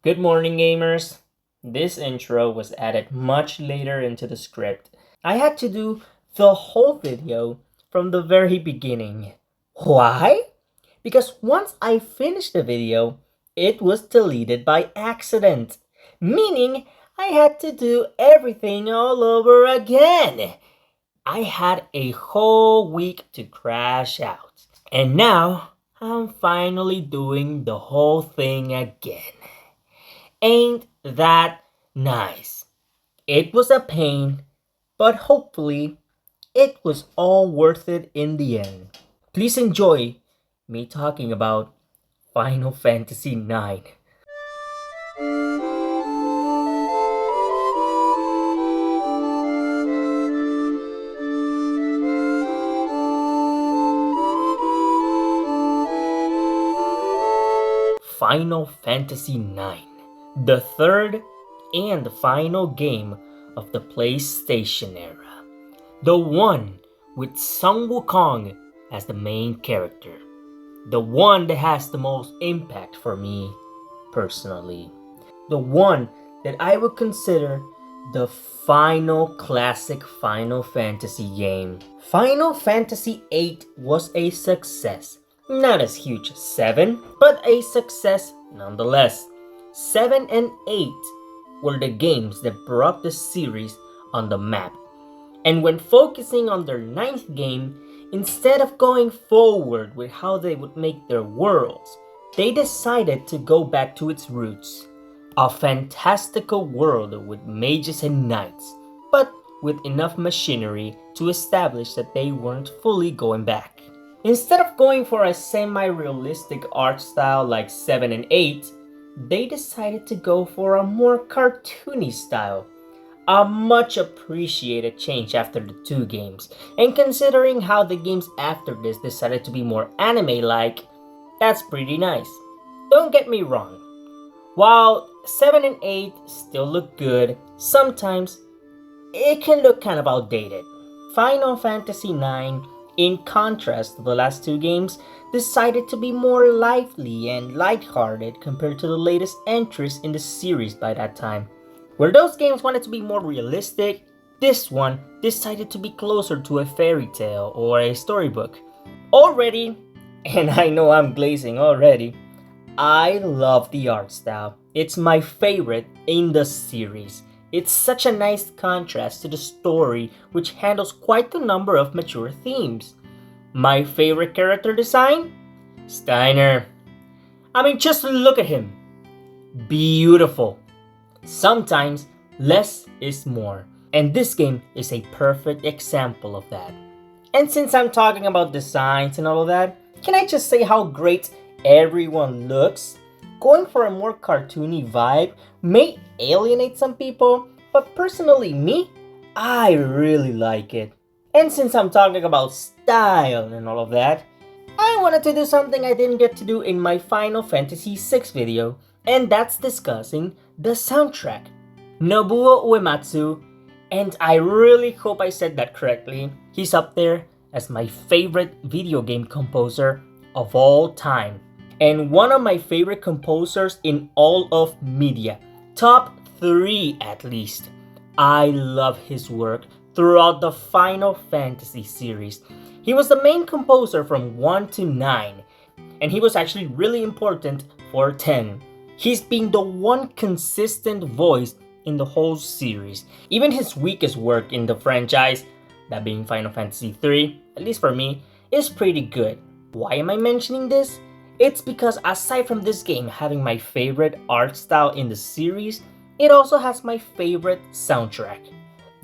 Good morning, gamers. This intro was added much later into the script. I had to do the whole video from the very beginning. Why? Because once I finished the video, it was deleted by accident, meaning I had to do everything all over again. I had a whole week to crash out, and now I'm finally doing the whole thing again. Ain't that nice? It was a pain, but hopefully it was all worth it in the end. Please enjoy me talking about Final Fantasy IX. Final Fantasy IX, the third and final game of the PlayStation era. The one with Sun Wukong as the main character. The one that has the most impact for me personally. The one that I would consider the final classic Final Fantasy game. Final Fantasy VIII was a success. Not as huge as 7, but a success nonetheless. 7 and 8 were the games that brought the series on the map. And when focusing on their 9th game, instead of going forward with how they would make their worlds, they decided to go back to its roots. A fantastical world with mages and knights, but with enough machinery to establish that they weren't fully going back. Instead of going for a semi-realistic art style like 7 and 8, they decided to go for a more cartoony style. A much appreciated change after the 2 games, and considering how the games after this decided to be more anime-like, that's pretty nice. Don't get me wrong, while 7 and 8 still look good, sometimes it can look kind of outdated. Final Fantasy IX, in contrast to the last 2 games, decided to be more lively and lighthearted compared to the latest entries in the series by that time. Where those games wanted to be more realistic, this one decided to be closer to a fairy tale or a storybook. Already, and I know I'm glazing already, I love the art style. It's my favorite in the series. It's such a nice contrast to the story, which handles quite a number of mature themes. My favorite character design? Steiner. I mean, just look at him. Beautiful. Sometimes less is more, and this game is a perfect example of that. And since I'm talking about designs and all of that, can I just say how great everyone looks? Going for a more cartoony vibe may alienate some people, but personally me, I really like it. And since I'm talking about style and all of that, I wanted to do something I didn't get to do in my Final Fantasy VI video, and that's discussing the soundtrack. Nobuo Uematsu, and I really hope I said that correctly, he's up there as my favorite video game composer of all time. And one of my favorite composers in all of media. Top 3 at least. I love his work throughout the Final Fantasy series. He was the main composer from 1 to 9, and he was actually really important for 10. He's been the one consistent voice in the whole series. Even his weakest work in the franchise, that being Final Fantasy III, at least for me, is pretty good. Why am I mentioning this? It's because aside from this game having my favorite art style in the series, it also has my favorite soundtrack.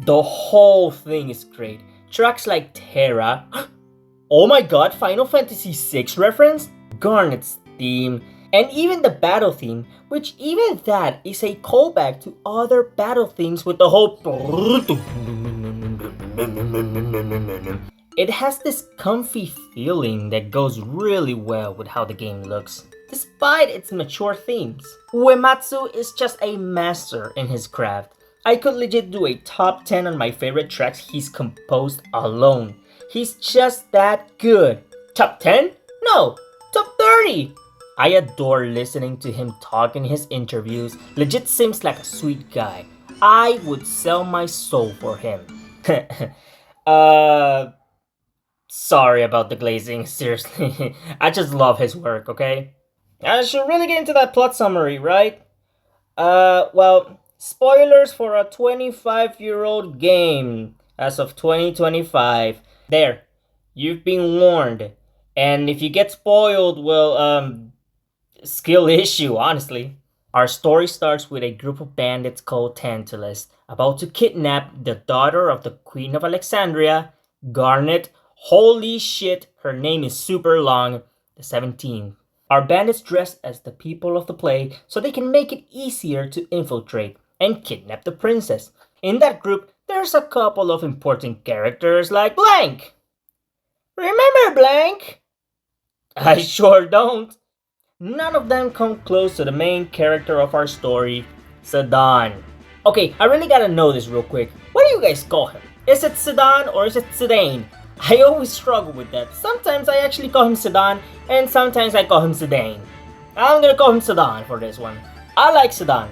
The whole thing is great. Tracks like Terra, oh my god, Final Fantasy VI reference? Garnet's theme, and even the battle theme, which even that is a callback to other battle themes with the whole... It has this comfy feeling that goes really well with how the game looks, despite its mature themes. Uematsu is just a master in his craft. I could legit do a top 10 on my favorite tracks he's composed alone. He's just that good. Top 10? No, top 30! I adore listening to him talk in his interviews. Legit seems like a sweet guy. I would sell my soul for him. uh, Sorry about the glazing, seriously. I just love his work, okay? I should really get into that plot summary, right? Well, spoilers for a 25-year-old game as of 2025. There, you've been warned. And if you get spoiled, well, skill issue, honestly. Our story starts with a group of bandits called Tantalus about to kidnap the daughter of the Queen of Alexandria, Garnet. Holy shit, her name is super long, the 17th. Our bandits dress as the people of the play so they can make it easier to infiltrate and kidnap the princess. In that group, there's a couple of important characters like Blank. Remember Blank? I sure don't. None of them come close to the main character of our story, Sedan. Okay, I really gotta know this real quick. What do you guys call him? Is it Sedan or is it Sedan? I always struggle with that. Sometimes I actually call him Sedan, and sometimes I call him Sedan. I'm gonna call him Sedan for this one. I like Sedan.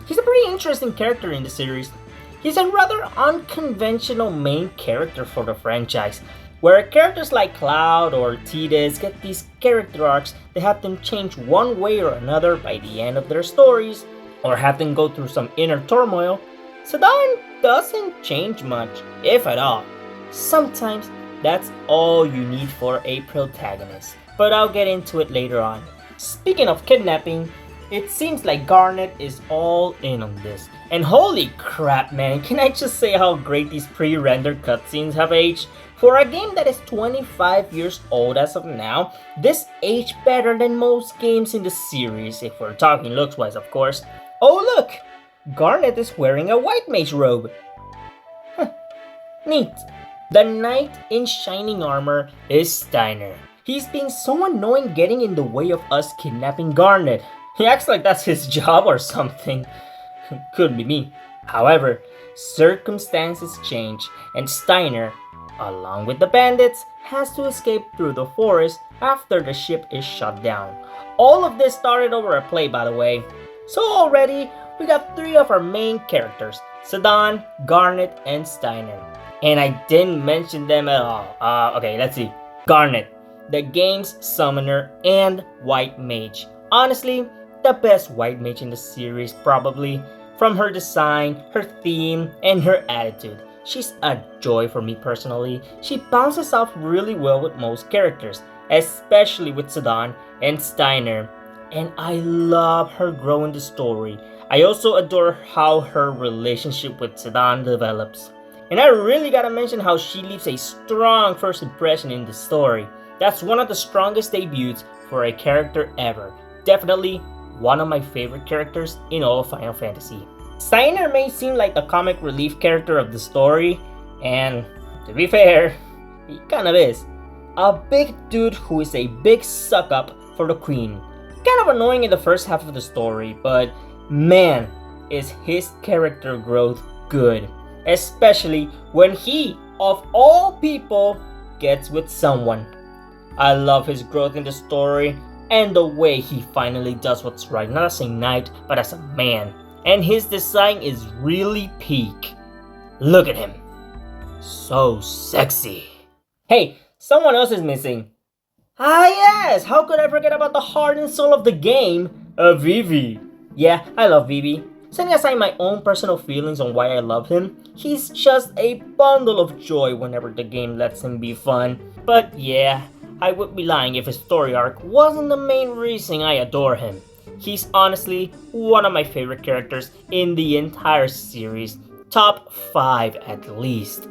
He's a pretty interesting character in the series. He's a rather unconventional main character for the franchise, where characters like Cloud or Tidus get these character arcs that have them change one way or another by the end of their stories, or have them go through some inner turmoil. Sedan doesn't change much, if at all. Sometimes that's all you need for a protagonist, but I'll get into it later on. Speaking of kidnapping, it seems like Garnet is all in on this. And holy crap, man, can I just say how great these pre-rendered cutscenes have aged? For a game that is 25 years old as of now, this aged better than most games in the series, if we're talking looks-wise, of course. Oh look! Garnet is wearing a white mage robe. Neat. The knight in shining armor is Steiner. He's being so annoying getting in the way of us kidnapping Garnet. He acts like that's his job or something. Could be me. However, circumstances change and Steiner, along with the bandits, has to escape through the forest after the ship is shut down. All of this started over a play, by the way. So already, we got 3 of our main characters, Sedan, Garnet, and Steiner. And I didn't mention them at all. Okay, let's see. Garnet, the game's summoner and white mage. Honestly, the best white mage in the series probably. From her design, her theme, and her attitude. She's a joy for me personally. She bounces off really well with most characters, especially with Sedan and Steiner. And I love her grow in the story. I also adore how her relationship with Sedan develops. And I really gotta mention how she leaves a strong first impression in the story. That's one of the strongest debuts for a character ever. Definitely one of my favorite characters in all of Final Fantasy. Steiner may seem like the comic relief character of the story, and to be fair, he kind of is. A big dude who is a big suck up for the queen. Kind of annoying in the first half of the story, but man, is his character growth good. Especially when he, of all people, gets with someone. I love his growth in the story and the way he finally does what's right, not as a knight, but as a man. And his design is really peak. Look at him. So sexy. Hey, someone else is missing. Ah yes, how could I forget about the heart and soul of the game, Vivi. Yeah, I love Vivi. Setting aside my own personal feelings on why I love him, he's just a bundle of joy whenever the game lets him be fun. But yeah, I would be lying if his story arc wasn't the main reason I adore him. He's honestly one of my favorite characters in the entire series, top 5 at least.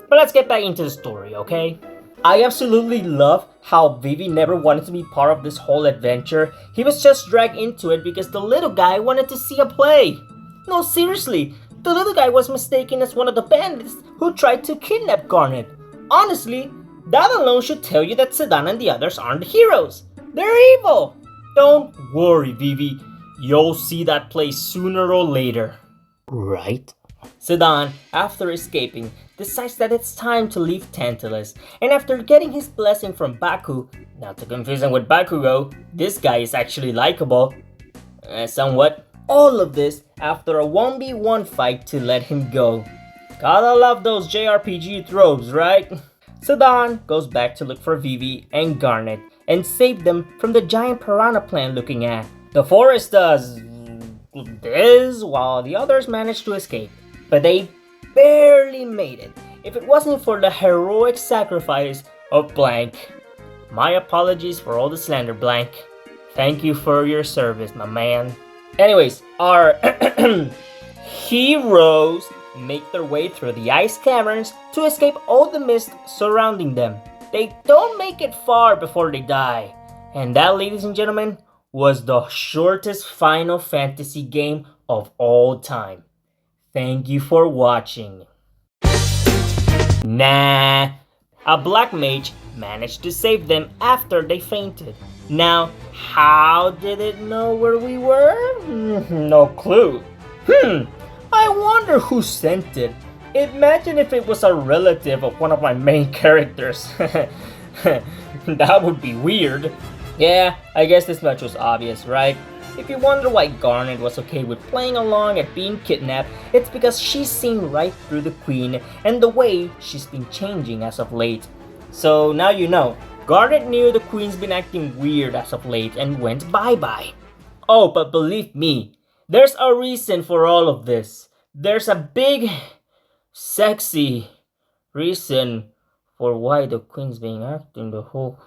But let's get back into the story, okay? I absolutely love how Vivi never wanted to be part of this whole adventure. He was just dragged into it because the little guy wanted to see a play. No, seriously, the little guy was mistaken as one of the bandits who tried to kidnap Garnet. Honestly, that alone should tell you that Sedan and the others aren't the heroes. They're evil. Don't worry, Vivi. You'll see that play sooner or later. Right? Sidon, after escaping, decides that it's time to leave Tantalus, and after getting his blessing from Baku, not to confuse him with Bakugo, this guy is actually likable, somewhat. All of this after a 1v1 fight to let him go. Gotta love those JRPG tropes, right? Sidon goes back to look for Vivi and Garnet and save them from the giant piranha plant looking at. The forest does this while the others manage to escape, but they barely made it if it wasn't for the heroic sacrifice of Blank. My apologies for all the slander, Blank. Thank you for your service, my man. Anyways, our heroes make their way through the ice caverns to escape all the mist surrounding them. They don't make it far before they die. And that, ladies and gentlemen, was the shortest Final Fantasy game of all time. Thank you for watching. Nah, a black mage managed to save them after they fainted. Now, how did it know where we were? No clue. I wonder who sent it. Imagine if it was a relative of one of my main characters. That would be weird. Yeah, I guess this much was obvious, right? If you wonder why Garnet was okay with playing along at being kidnapped, it's because she's seen right through the Queen and the way she's been changing as of late. So now you know, Garnet knew the Queen's been acting weird as of late and went bye-bye. Oh, but believe me, there's a reason for all of this. There's a big, sexy reason for why the Queen's been acting the whole...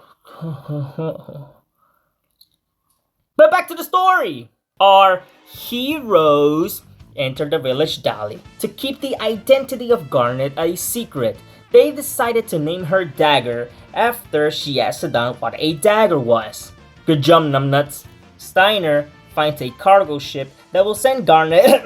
But back to the story! Our heroes enter the village Dali to keep the identity of Garnet a secret. They decided to name her Dagger after she asked Sidon what a dagger was. Good job, numbnuts. Steiner finds a cargo ship that will send Garnet,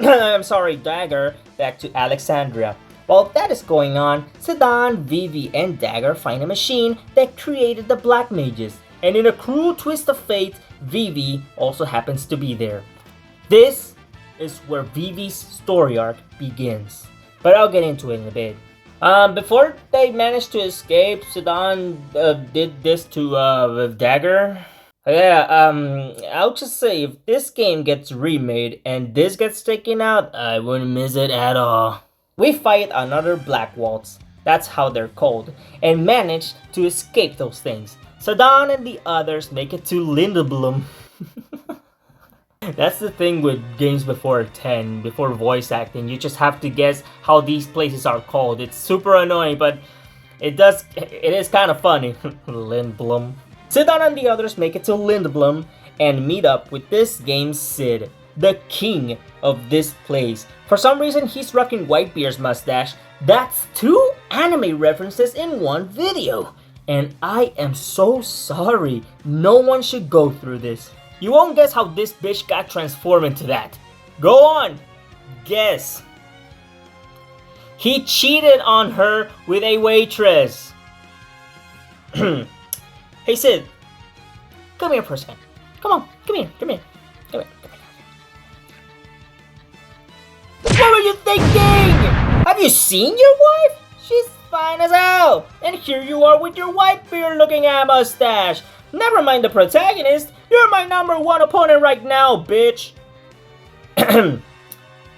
Dagger, back to Alexandria. While that is going on, Sidon, Vivi, and Dagger find a machine that created the Black Mages. And in a cruel twist of fate, Vivi also happens to be there. This is where Vivi's story arc begins. But I'll get into it in a bit. Before they managed to escape, Sidon did this to Dagger. Yeah, I'll just say if this game gets remade and this gets taken out, I wouldn't miss it at all. We fight another Black Waltz, that's how they're called, and manage to escape those things. Sidon and the others make it to Lindblum. That's the thing with games before voice acting. You just have to guess how these places are called. It's super annoying, but it is kind of funny. Lindblum. Sidon and the others make it to Lindblum and meet up with this game's Sid, the king of this place. For some reason, he's rocking Whitebeard's mustache. That's 2 anime references in one video. And I am so sorry. No one should go through this. You won't guess how this bitch got transformed into that. Go on, guess. He cheated on her with a waitress. Hey Sid, come here for a second. Come on, come here. What were you thinking? Have you seen your wife? She's fine as hell. And here you are with your Whitebeard looking at mustache. Never mind the protagonist. You're my #1 opponent right now, bitch.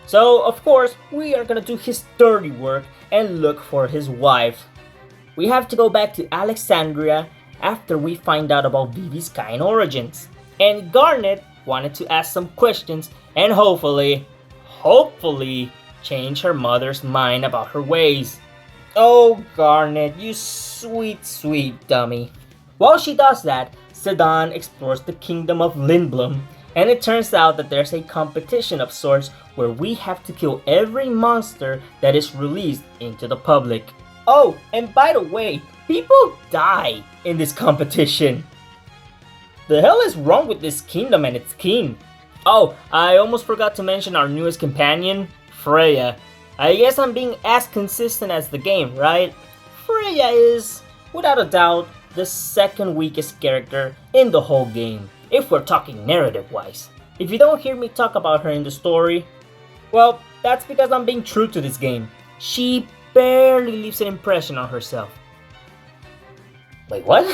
So, of course, we are gonna do his dirty work and look for his wife. We have to go back to Alexandria after we find out about Vivi's kind origins. And Garnet wanted to ask some questions and hopefully change her mother's mind about her ways. Oh, Garnet, you sweet dummy. While she does that, Sidon explores the kingdom of Lindblum, and it turns out that there's a competition of sorts where we have to kill every monster that is released into the public. Oh, and by the way, people die in this competition. The hell is wrong with this kingdom and its king? Oh, I almost forgot to mention our newest companion, Freya. I guess I'm being as consistent as the game, right? Freya is, without a doubt, the second weakest character in the whole game, if we're talking narrative-wise. If you don't hear me talk about her in the story, Well, that's because I'm being true to this game. She barely leaves an impression on herself. Wait, what?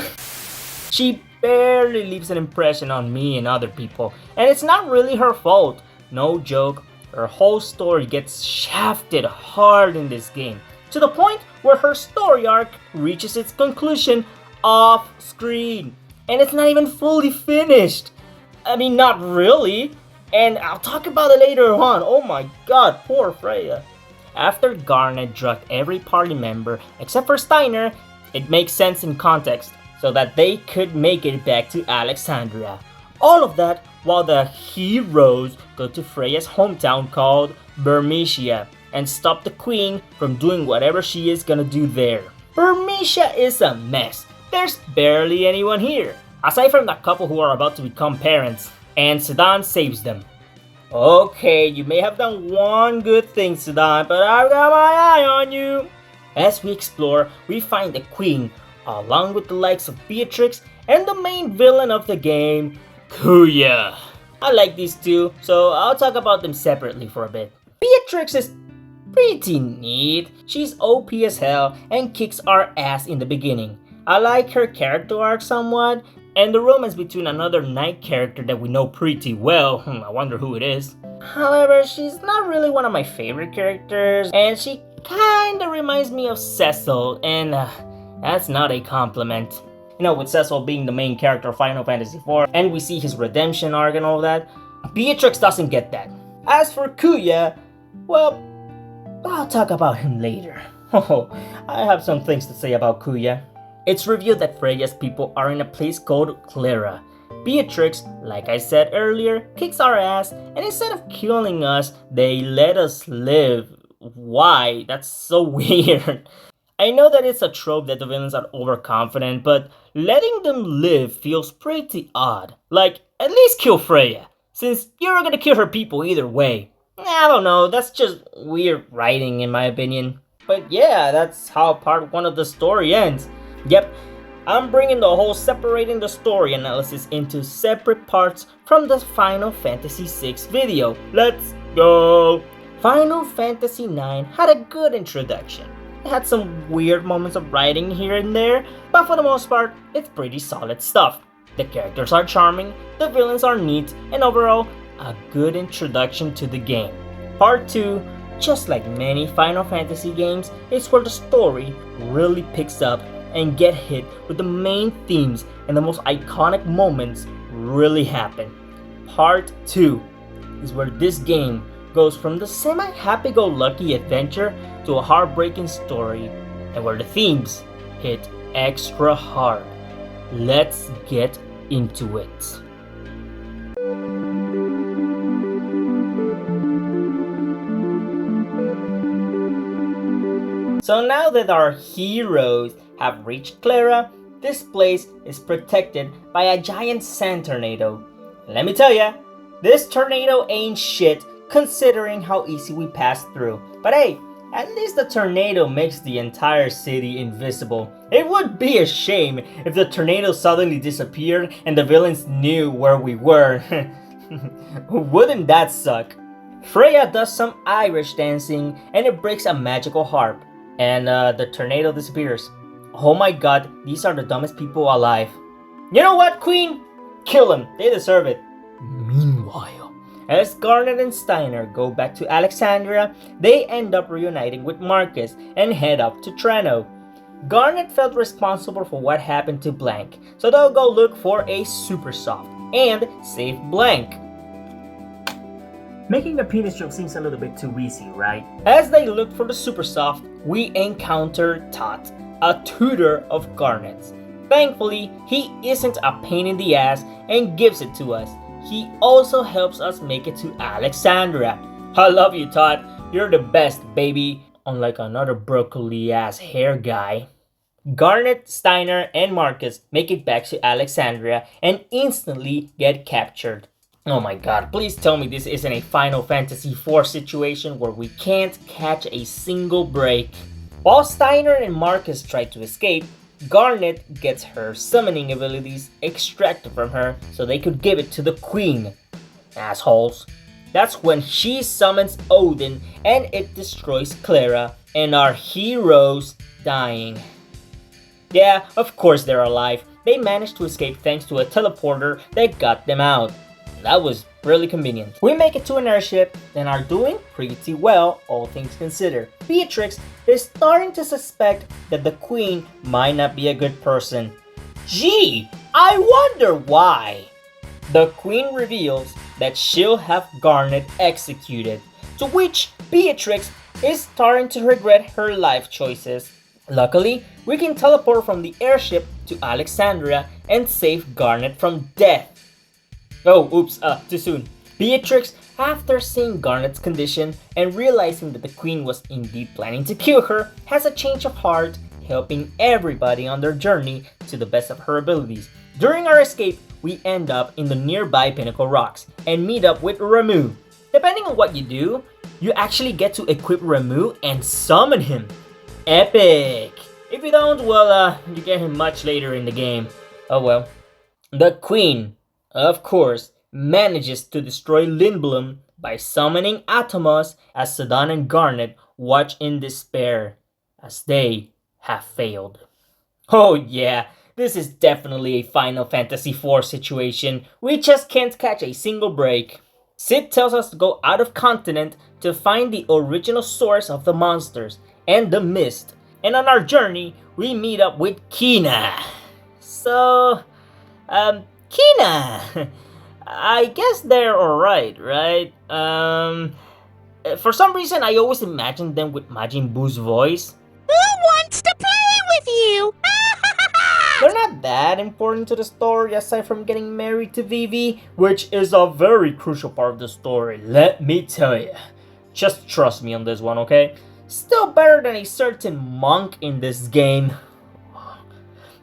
She barely leaves an impression on me and other people, and it's not really her fault. No joke, her whole story gets shafted hard in this game, to the point where her story arc reaches its conclusion off screen, and it's not even fully finished. I mean, not really, and I'll talk about it later on. Oh my god, poor Freya. After Garnet drugged every party member except for Steiner, it makes sense in context, so that they could make it back to Alexandria. All of that while the heroes go to Freya's hometown called Bermesia and stop the queen from doing whatever she is gonna do there. Bermesia is a mess. There's barely anyone here, aside from the couple who are about to become parents, and Sedan saves them. Okay, you may have done one good thing, Sedan, but I've got my eye on you. As we explore, we find the queen, along with the likes of Beatrix and the main villain of the game, Kuya. I like these two, so I'll talk about them separately for a bit. Beatrix is pretty neat. She's OP as hell and kicks our ass in the beginning. I like her character arc somewhat, and the romance between another knight character that we know pretty well. I wonder who it is. However, she's not really one of my favorite characters, and she kinda reminds me of Cecil, and that's not a compliment. You know, with Cecil being the main character of Final Fantasy IV, and we see his redemption arc and all that, Beatrix doesn't get that. As for Kuya, well, I'll talk about him later. Oh, I have some things to say about Kuya. It's revealed that Freya's people are in a place called Clara. Beatrix, like I said earlier, kicks our ass, and instead of killing us, they let us live. Why? That's so weird. I know that it's a trope that the villains are overconfident, but letting them live feels pretty odd. Like, at least kill Freya, since you're gonna kill her people either way. I don't know, that's just weird writing in my opinion. But yeah, that's how part 1 of the story ends. Yep, I'm bringing the whole separating the story analysis into separate parts from the Final Fantasy VI video. Let's go! Final Fantasy IX had a good introduction. It had some weird moments of writing here and there, but for the most part, it's pretty solid stuff. The characters are charming, the villains are neat, and overall, a good introduction to the game. Part 2, just like many Final Fantasy games, is where the story really picks up and get hit with the main themes and the most iconic moments really happen. Part 2 is where this game goes from the semi-happy-go-lucky adventure to a heartbreaking story, and where the themes hit extra hard. Let's get into it. So now that our heroes have reached Clara, this place is protected by a giant sand tornado. Let me tell ya, this tornado ain't shit considering how easy we passed through. But hey, at least the tornado makes the entire city invisible. It would be a shame if the tornado suddenly disappeared and the villains knew where we were. Wouldn't that suck? Freya does some Irish dancing and it breaks a magical harp. And the tornado disappears. Oh my god, these are the dumbest people alive. You know what, Queen? Kill them, they deserve it. Meanwhile, as Garnet and Steiner go back to Alexandria, they end up reuniting with Marcus and head up to Treno. Garnet felt responsible for what happened to Blank, so they'll go look for a Super Soft and save Blank. Making a penis joke seems a little bit too easy, right? As they look for the Super Soft, we encounter Tot, a tutor of Garnet's. Thankfully, he isn't a pain in the ass and gives it to us. He also helps us make it to Alexandria. I love you, Todd. You're the best, baby. Unlike another broccoli-ass hair guy. Garnet, Steiner, and Marcus make it back to Alexandria and instantly get captured. Oh my god, please tell me this isn't a Final Fantasy IV situation where we can't catch a single break. While Steiner and Marcus try to escape, Garnet gets her summoning abilities extracted from her so they could give it to the Queen. Assholes. That's when she summons Odin and it destroys Clara and our heroes dying. Yeah, of course they're alive. They managed to escape thanks to a teleporter that got them out. That was really convenient. We make it to an airship and are doing pretty well, all things considered. Beatrix is starting to suspect that the queen might not be a good person. Gee, I wonder why. The queen reveals that she'll have Garnet executed, to which Beatrix is starting to regret her life choices. Luckily, we can teleport from the airship to Alexandria and save Garnet from death. Oh, oops, too soon. Beatrix, after seeing Garnet's condition and realizing that the queen was indeed planning to kill her, has a change of heart, helping everybody on their journey to the best of her abilities. During our escape, we end up in the nearby Pinnacle Rocks and meet up with Ramu. Depending on what you do, you actually get to equip Ramu and summon him. Epic! If you don't, well, you get him much later in the game. Oh well. The queen, of course, manages to destroy Lindblom by summoning Atomos as Sedan and Garnet watch in despair, as they have failed. Oh yeah, this is definitely a Final Fantasy IV situation. We just can't catch a single break. Sid tells us to go out of continent to find the original source of the monsters and the mist. And on our journey, we meet up with Kina. So, Kina, I guess they're alright, right? For some reason, I always imagined them with Majin Buu's voice. Who wants to play with you? They're not that important to the story aside from getting married to Vivi, which is a very crucial part of the story, let me tell you. Just trust me on this one, okay? Still better than a certain monk in this game.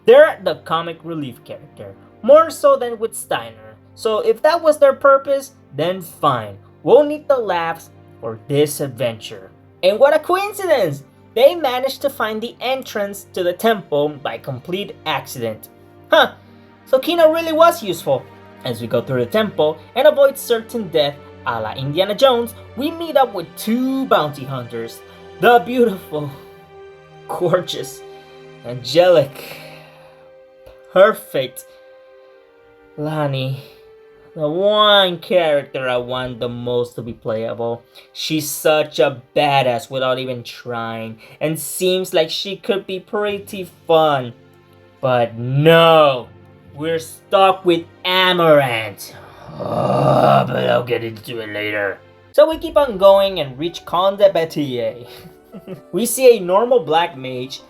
They're the comic relief character, more so than with Steiner. So if that was their purpose, then fine. We'll need the laughs for this adventure. And what a coincidence! They managed to find the entrance to the temple by complete accident. Huh, so Kina really was useful. As we go through the temple and avoid certain death a la Indiana Jones, we meet up with two bounty hunters. The beautiful, gorgeous, angelic, perfect Lani. The one character I want the most to be playable. She's such a badass without even trying, and seems like she could be pretty fun. But no, we're stuck with Amaranth. Oh, but I'll get into it later. So we keep on going and reach Conde Bettier. We see a normal black mage.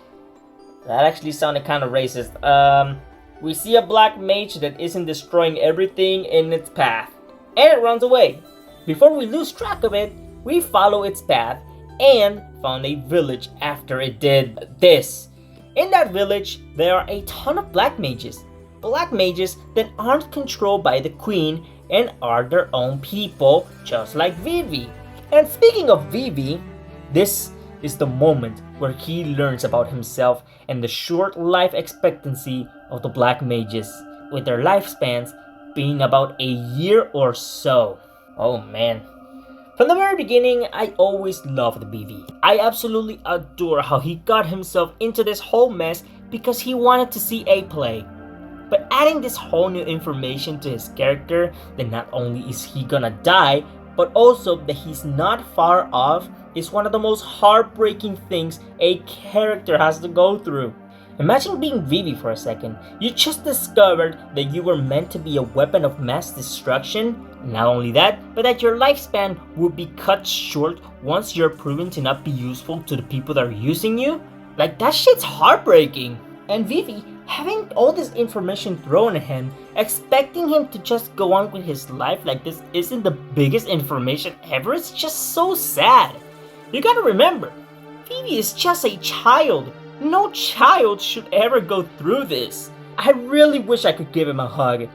That actually sounded kind of racist. We see a black mage that isn't destroying everything in its path, and it runs away. Before we lose track of it, we follow its path and found a village after it did this. In that village, there are a ton of black mages that aren't controlled by the queen and are their own people, just like Vivi. And speaking of Vivi, this is the moment where he learns about himself and the short life expectancy of the black mages, with their lifespans being about a year or so. Oh man. From the very beginning, I always loved Vivi. I absolutely adore how he got himself into this whole mess because he wanted to see a play. But adding this whole new information to his character, that not only is he gonna die, but also that he's not far off, is one of the most heartbreaking things a character has to go through. Imagine being Vivi for a second. You just discovered that you were meant to be a weapon of mass destruction. Not only that, but that your lifespan will be cut short once you're proven to not be useful to the people that are using you. Like, that shit's heartbreaking. And Vivi, having all this information thrown at him, expecting him to just go on with his life like this isn't the biggest information ever, it's just so sad. You gotta remember, Vivi is just a child. No child should ever go through this. I really wish I could give him a hug.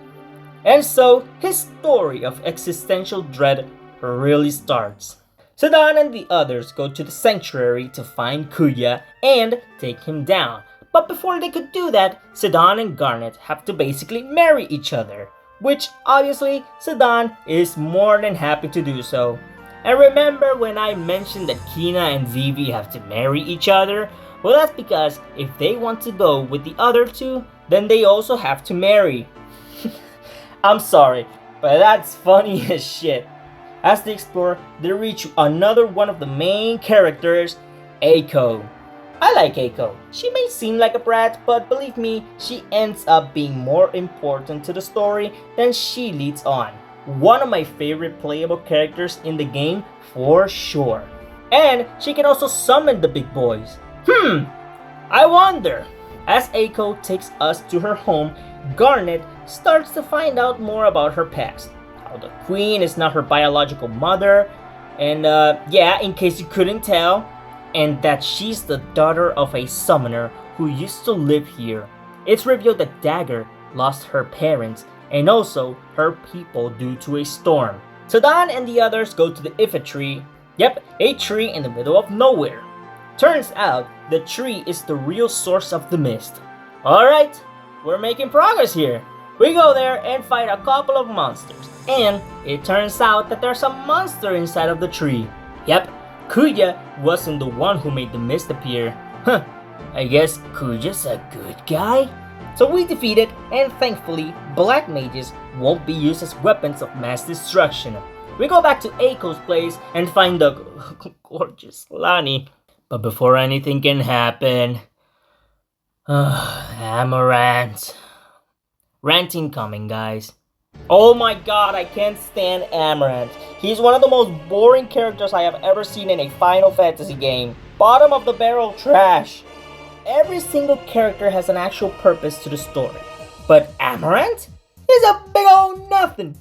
And so, his story of existential dread really starts. Sedan and the others go to the sanctuary to find Kuya and take him down. But before they could do that, Sedan and Garnet have to basically marry each other. which obviously Sedan is more than happy to do so. And remember when I mentioned that Kina and Vivi have to marry each other? Well, that's because if they want to go with the other two, then they also have to marry. I'm sorry, but that's funny as shit. As they explore, they reach another one of the main characters, Eiko. I like Eiko. She may seem like a brat, but believe me, she ends up being more important to the story than she leads on. One of my favorite playable characters in the game for sure. And she can also summon the big boys. I wonder. As Eiko takes us to her home, Garnet starts to find out more about her past. How the queen is not her biological mother, and yeah, in case you couldn't tell, and that she's the daughter of a summoner who used to live here. It's revealed that Dagger lost her parents and also her people due to a storm. Sedan and the others go to the Ifa tree. Yep, a tree in the middle of nowhere. Turns out the tree is the real source of the mist. Alright, we're making progress here. We go there and fight a couple of monsters. And it turns out that there's a monster inside of the tree. Yep, Kuya wasn't the one who made the mist appear. Huh, I guess Kuya's a good guy? So we defeat it, and thankfully, black mages won't be used as weapons of mass destruction. We go back to Eiko's place and find the gorgeous Lani. But before anything can happen... Amaranth. Rant incoming, guys. Oh my god, I can't stand Amaranth. He's one of the most boring characters I have ever seen in a Final Fantasy game. Bottom of the barrel trash. Every single character has an actual purpose to the story. But Amaranth? He's a big old nothing.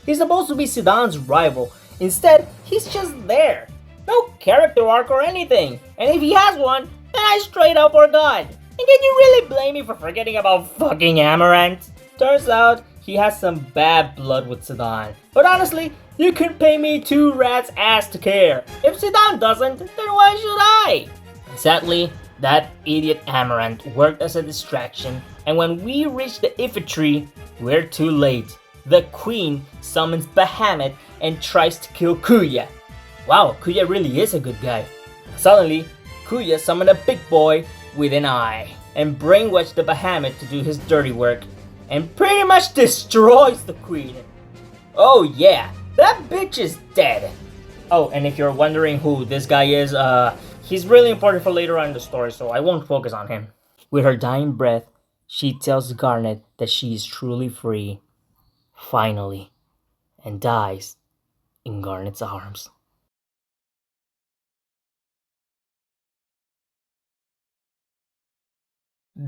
He's supposed to be Sedan's rival. Instead, he's just there. No character arc or anything. And if he has one, then I straight up forgot. And can you really blame me for forgetting about fucking Amaranth? Turns out, he has some bad blood with Sedan. But honestly, you can pay me 2 rats' ass to care. If Sedan doesn't, then why should I? Sadly, that idiot Amaranth worked as a distraction, and when we reach the Ifa tree, we're too late. The queen summons Bahamut and tries to kill Kuya. Wow, Kuya really is a good guy. Suddenly, Kuya summoned a big boy with an eye and brainwashed the Bahamut to do his dirty work and pretty much destroys the queen. Oh yeah, that bitch is dead. Oh, and if you're wondering who this guy is, he's really important for later on in the story, so I won't focus on him. With her dying breath, she tells Garnet that she is truly free. Finally. And dies in Garnet's arms.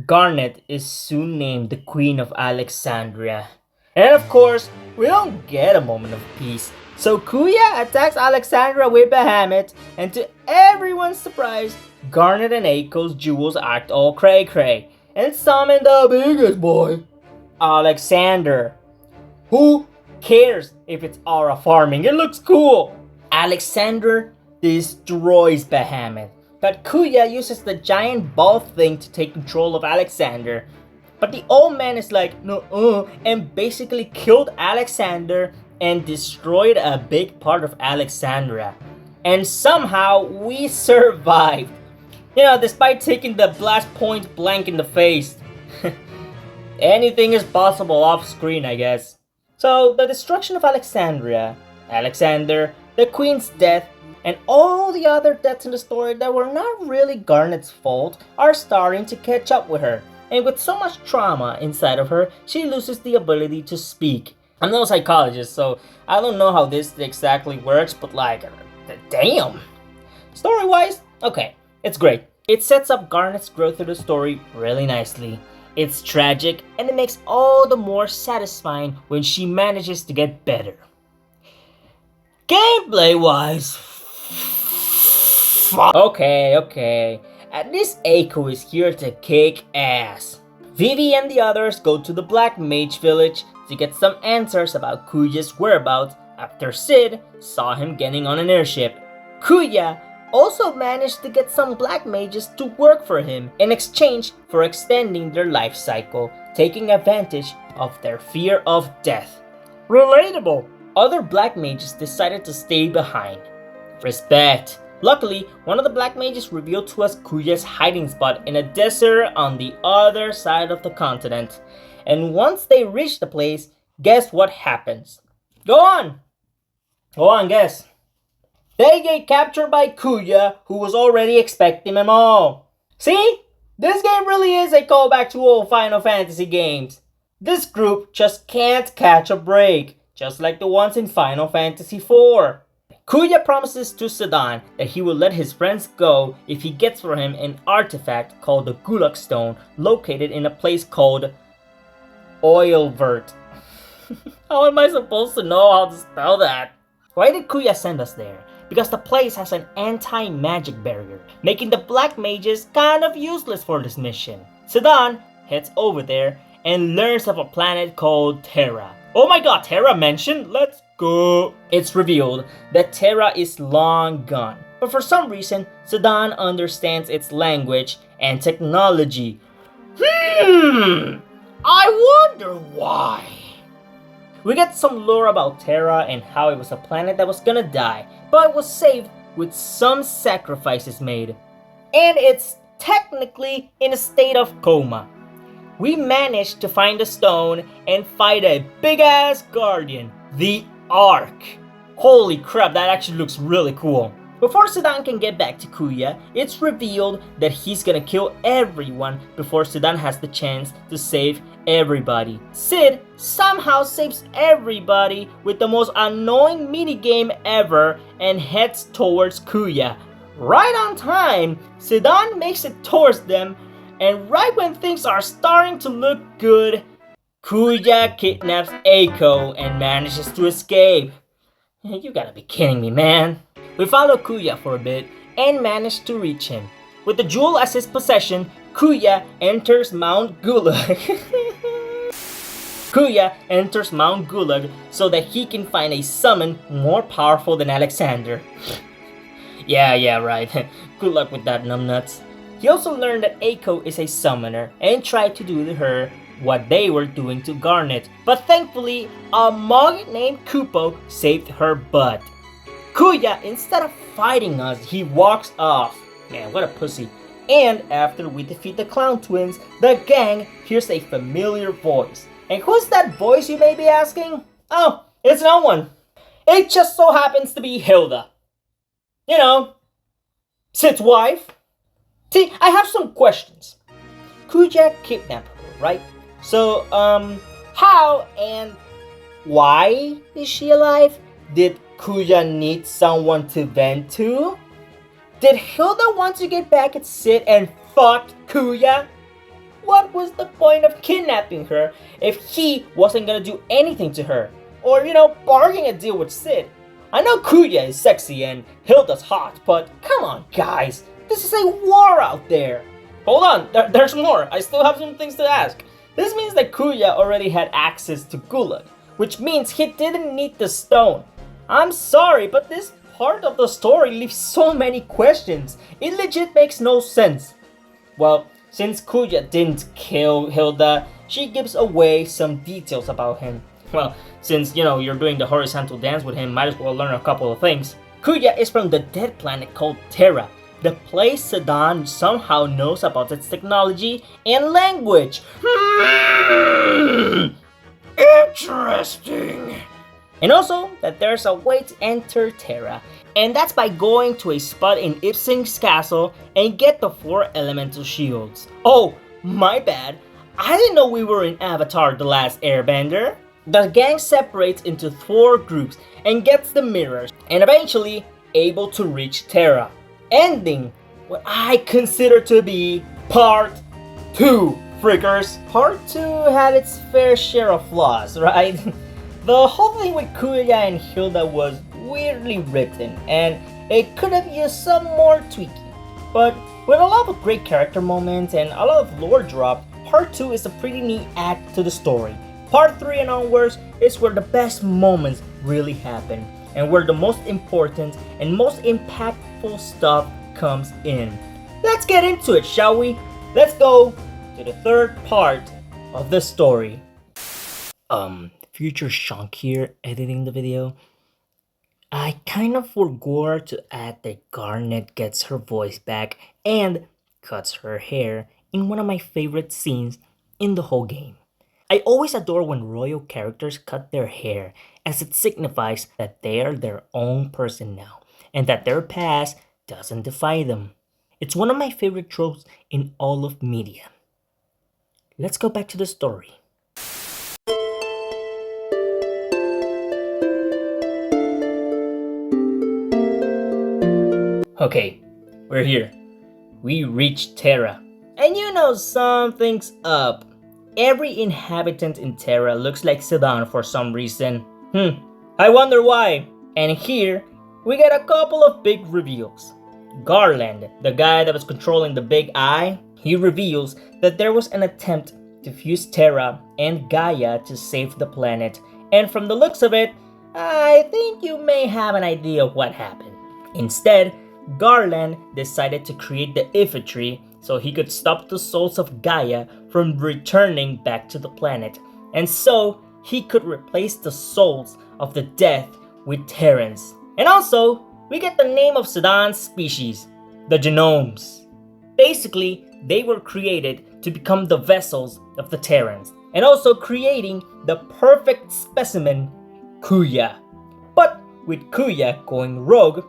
Garnet is soon named the Queen of Alexandria. And of course, we don't get a moment of peace. So Kuya attacks Alexandria with Bahamut, and to everyone's surprise, Garnet and Eiko's jewels act all cray-cray and summon the biggest boy, Alexander. Who cares if it's aura farming? It looks cool! Alexander destroys Bahamut, but Kuya uses the giant ball thing to take control of Alexander. But the old man is like, no, and basically killed Alexander and destroyed a big part of Alexandria. And somehow we survived. You know, despite taking the blast point blank in the face. Anything is possible off screen, I guess. So, the destruction of Alexandria, Alexander, the queen's death, and all the other deaths in the story that were not really Garnet's fault are starting to catch up with her. And with so much trauma inside of her, she loses the ability to speak. I'm no psychologist, so I don't know how this exactly works, but like, damn. Story-wise, okay, it's great. It sets up Garnet's growth through the story really nicely. It's tragic, and it makes all the more satisfying when she manages to get better. Gameplay-wise, okay. At least Eiko is here to kick ass. Vivi and the others go to the Black Mage Village to get some answers about Kuya's whereabouts after Sid saw him getting on an airship. Kuya also managed to get some black mages to work for him in exchange for extending their life cycle, taking advantage of their fear of death. Relatable! Other black mages decided to stay behind. Respect. Luckily, one of the black mages revealed to us Kuya's hiding spot in a desert on the other side of the continent. And once they reach the place, guess what happens? Go on! Go on, guess. They get captured by Kuya, who was already expecting them all. See? This game really is a callback to old Final Fantasy games. This group just can't catch a break, just like the ones in Final Fantasy IV. Kuya promises to Sedan that he will let his friends go if he gets for him an artifact called the Gulag Stone located in a place called Oilvert. How am I supposed to know how to spell that? Why did Kuya send us there? Because the place has an anti-magic barrier, making the black mages kind of useless for this mission. Sedan heads over there and learns of a planet called Terra. Oh my god, Terra mentioned? Let's go! It's revealed that Terra is long gone, but for some reason, Sedan understands its language and technology. I wonder why. We get some lore about Terra and how it was a planet that was gonna die, but it was saved with some sacrifices made. And it's technically in a state of coma. We managed to find the stone and fight a big-ass guardian, the Ark. Holy crap, that actually looks really cool. Before Sedan can get back to Kuya, it's revealed that he's gonna kill everyone before Sedan has the chance to save everybody. Sid somehow saves everybody with the most annoying minigame ever and heads towards Kuya. Right on time, Sedan makes it towards them, and right when things are starting to look good, Kuya kidnaps Eiko and manages to escape. You gotta be kidding me, man. We follow Kuya for a bit and manage to reach him. With the jewel as his possession, Kuya enters Mount Gulag. Kuya enters Mount Gulag so that he can find a summon more powerful than Alexander. Yeah, right. Good luck with that, numbnuts. He also learned that Eiko is a summoner and tried to do to her what they were doing to Garnet, but thankfully, a mug named Kupo saved her butt. Kuya, instead of fighting us, he walks off. Man, what a pussy. And after we defeat the Clown Twins, the gang hears a familiar voice. And who's that voice, you may be asking? Oh, it's no one. It just so happens to be Hilda. You know, Sid's wife. See, I have some questions. Kuya kidnapped her, right? So, how and why is she alive? Did Kuya need someone to vent to? Did Hilda want to get back at Sid and fuck Kuya? What was the point of kidnapping her if he wasn't gonna do anything to her? Or, bargaining a deal with Sid? I know Kuya is sexy and Hilda's hot, but come on, guys. This is a war out there. Hold on, there's more. I still have some things to ask. This means that Kuya already had access to Gulag, which means he didn't need the stone. I'm sorry, but this part of the story leaves so many questions. It legit makes no sense. Well, since Kuya didn't kill Hilda, she gives away some details about him. Well, since, you're doing the horizontal dance with him, might as well learn a couple of things. Kuya is from the dead planet called Terra, the place Sedan somehow knows about its technology and language. Interesting. And also that there's a way to enter Terra, and that's by going to a spot in Ipsing's castle and get the 4 elemental shields. Oh, my bad. I didn't know we were in Avatar: The Last Airbender. The gang separates into 4 groups and gets the mirrors, and eventually able to reach Terra, ending what I consider to be Part 2, frickers. Part 2 had its fair share of flaws, right? The whole thing with Kuya and Hilda was weirdly written, and it could have used some more tweaking. But with a lot of great character moments and a lot of lore drop, Part 2 is a pretty neat act to the story. Part 3 and onwards is where the best moments really happen, and where the most important and most impactful stuff comes in. Let's get into it, shall we? Let's go to the third part of the story. future Shunk here editing the video, I kind of forgot to add that Garnet gets her voice back and cuts her hair in one of my favorite scenes in the whole game. I always adore when royal characters cut their hair, as it signifies that they are their own person now, and that their past doesn't define them. It's one of my favorite tropes in all of media. Let's go back to the story. Okay, we're here. We reached Terra. And you know something's up. Every inhabitant in Terra looks like Sedan for some reason. I wonder why. And here, we get a couple of big reveals. Garland, the guy that was controlling the big eye, he reveals that there was an attempt to fuse Terra and Gaia to save the planet. And from the looks of it, I think you may have an idea of what happened. Instead, Garland decided to create the Ifitry so he could stop the souls of Gaia from returning back to the planet, and so he could replace the souls of the dead with Terrans. And also, we get the name of Sedan's species, the Genomes. Basically, they were created to become the vessels of the Terrans, and also creating the perfect specimen, Kuya. But with Kuya going rogue,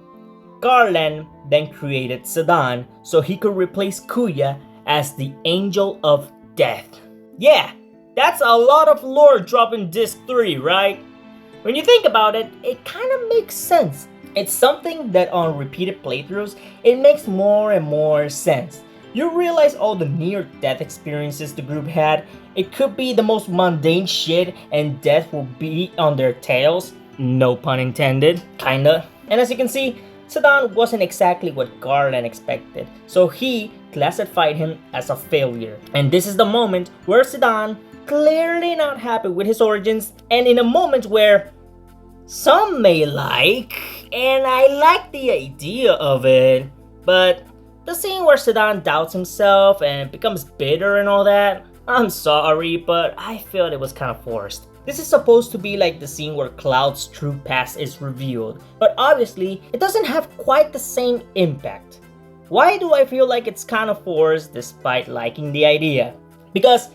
Garland then created Sedan so he could replace Kuya as the Angel of Death. Yeah, that's a lot of lore drop in Disc 3, right? When you think about it, it kind of makes sense. It's something that on repeated playthroughs, it makes more and more sense. You realize all the near-death experiences the group had. It could be the most mundane shit and death will be on their tails. No pun intended, kinda. And as you can see, Sedan wasn't exactly what Garland expected, so he classified him as a failure. And this is the moment where Sedan, clearly not happy with his origins, and in a moment where some may like, and I like the idea of it, but the scene where Sedan doubts himself and becomes bitter and all that, I'm sorry, but I felt it was kind of forced. This is supposed to be like the scene where Cloud's true past is revealed, but obviously, it doesn't have quite the same impact. Why do I feel like it's kind of forced despite liking the idea? Because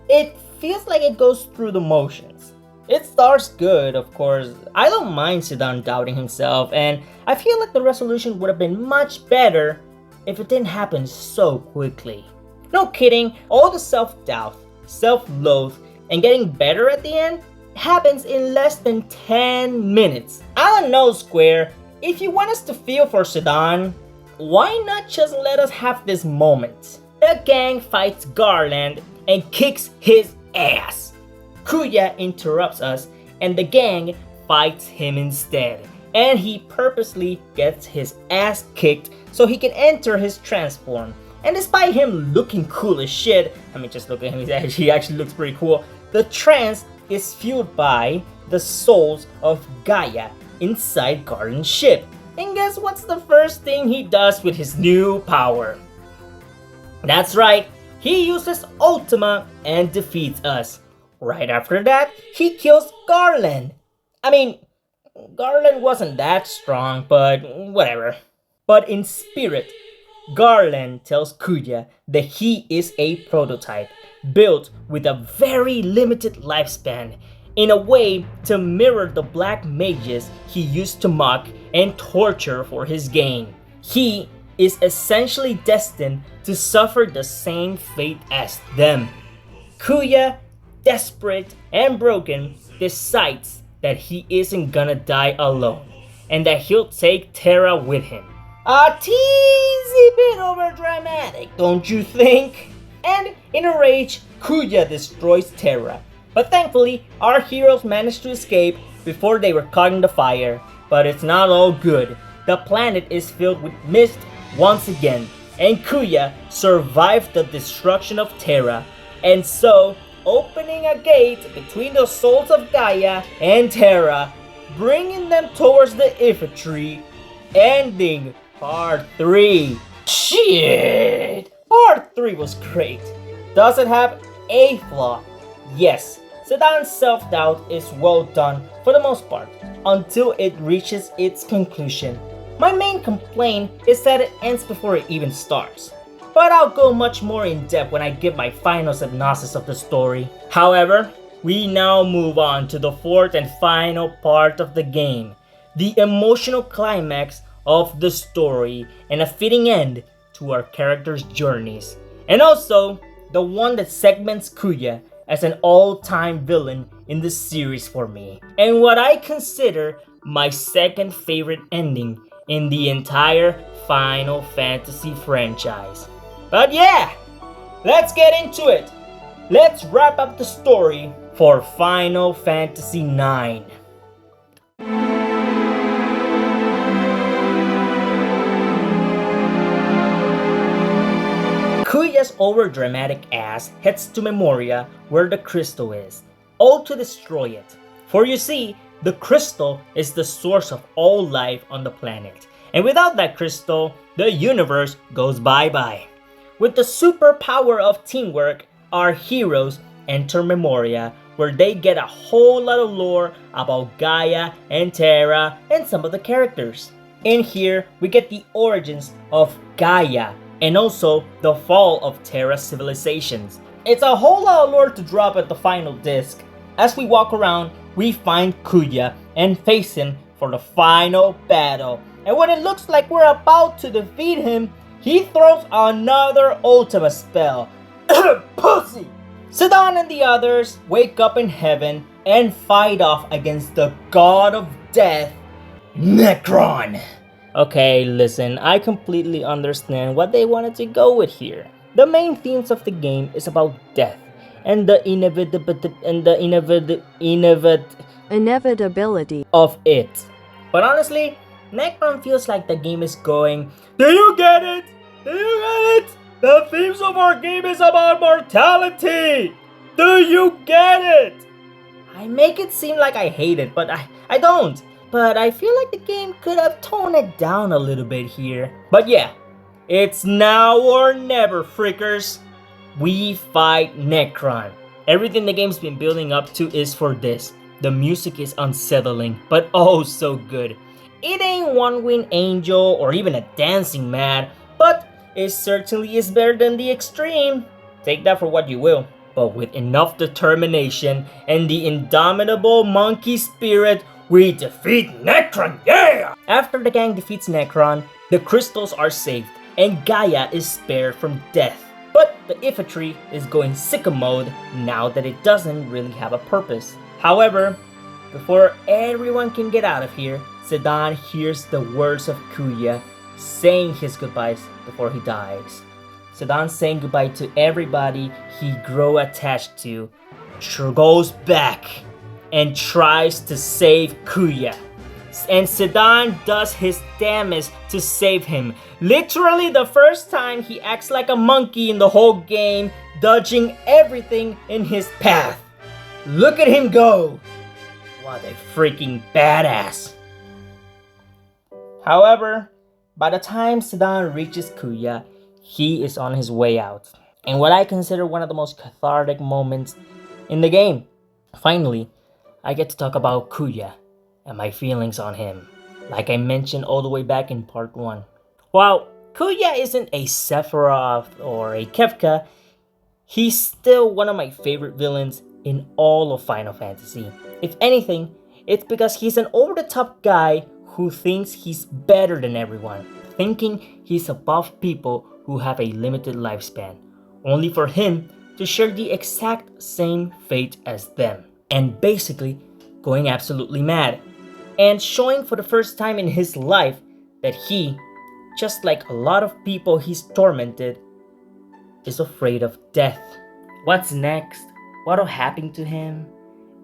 it feels like it goes through the motions. It starts good, of course. I don't mind Sedan doubting himself, and I feel like the resolution would have been much better if it didn't happen so quickly. No kidding, all the self-doubt, self-loathe, and getting better at the end happens in less than 10 minutes. I don't know, Square, if you want us to feel for Sedan, why not just let us have this moment? The gang fights Garland and kicks his ass. Kuya interrupts us and the gang fights him instead. And he purposely gets his ass kicked so he can enter his transform. And despite him looking cool as shit, I mean, just look at him, he actually looks pretty cool. The trance is fueled by the souls of Gaia inside Garland's ship. And guess what's the first thing he does with his new power? That's right, he uses Ultima and defeats us. Right after that, he kills Garland. I mean, Garland wasn't that strong, but whatever. But in spirit, Garland tells Kuya that he is a prototype, built with a very limited lifespan, in a way to mirror the black mages he used to mock and torture for his gain. He is essentially destined to suffer the same fate as them. Kuya, desperate and broken, decides that he isn't gonna die alone, and that he'll take Terra with him. A teensy bit overdramatic, don't you think? And in a rage, Kuya destroys Terra. But thankfully, our heroes managed to escape before they were caught in the fire. But it's not all good. The planet is filled with mist once again, and Kuya survived the destruction of Terra. And so, opening a gate between the souls of Gaia and Terra, bringing them towards the Ifitry, ending Part 3. Shit! Part 3 was great. Does it have a flaw? Yes. Sedan's self-doubt is well done for the most part, until it reaches its conclusion. My main complaint is that it ends before it even starts, but I'll go much more in depth when I give my final synopsis of the story. However, we now move on to the fourth and final part of the game, the emotional climax of the story and a fitting end to our characters' journeys, and also the one that segments Kuya as an all-time villain in the series for me, and what I consider my second favorite ending in the entire Final Fantasy franchise. But yeah, let's get into it. Let's wrap up the story for Final Fantasy IX. Kuya's overdramatic ass heads to Memoria where the crystal is, all to destroy it. For you see, the crystal is the source of all life on the planet, and without that crystal, the universe goes bye-bye. With the superpower of teamwork, our heroes enter Memoria where they get a whole lot of lore about Gaia and Terra and some of the characters. In here, we get the origins of Gaia, and also the fall of Terra's civilizations. It's a whole lot of lore to drop at the final disc. As we walk around, we find Kuya and face him for the final battle. And when it looks like we're about to defeat him, he throws another ultimate spell. Pussy! Sedan and the others wake up in heaven and fight off against the god of death, Necron. Okay, listen, I completely understand what they wanted to go with here. The main themes of the game is about death and the inevitability of it. But honestly, Necron feels like the game is going, do you get it? Do you get it? The themes of our game is about mortality. Do you get it? I make it seem like I hate it, but I don't. But I feel like the game could have toned it down a little bit here. But yeah, it's now or never, freakers. We fight Necron. Everything the game's been building up to is for this. The music is unsettling, but oh so good. It ain't One Winged Angel or even a Dancing Mad, but it certainly is better than the Extreme. Take that for what you will. But with enough determination and the indomitable monkey spirit, we defeat Necron, yeah! After the gang defeats Necron, the crystals are saved and Gaia is spared from death. But the infantry is going sicko mode now that it doesn't really have a purpose. However, before everyone can get out of here, Sedan hears the words of Kuya saying his goodbyes before he dies. Sedan saying goodbye to everybody he grew attached to, goes back and tries to save Kuya. And Sedan does his damnedest to save him. Literally the first time he acts like a monkey in the whole game, dodging everything in his path. Look at him go! What a freaking badass! However, by the time Sedan reaches Kuya, he is on his way out. And what I consider one of the most cathartic moments in the game. Finally, I get to talk about Kuya and my feelings on him, like I mentioned all the way back in part 1. While Kuya isn't a Sephiroth or a Kefka, he's still one of my favorite villains in all of Final Fantasy. If anything, it's because he's an over-the-top guy who thinks he's better than everyone, thinking he's above people who have a limited lifespan, only for him to share the exact same fate as them, and basically going absolutely mad, and showing for the first time in his life that he, just like a lot of people he's tormented, is afraid of death. What's next? What'll happen to him?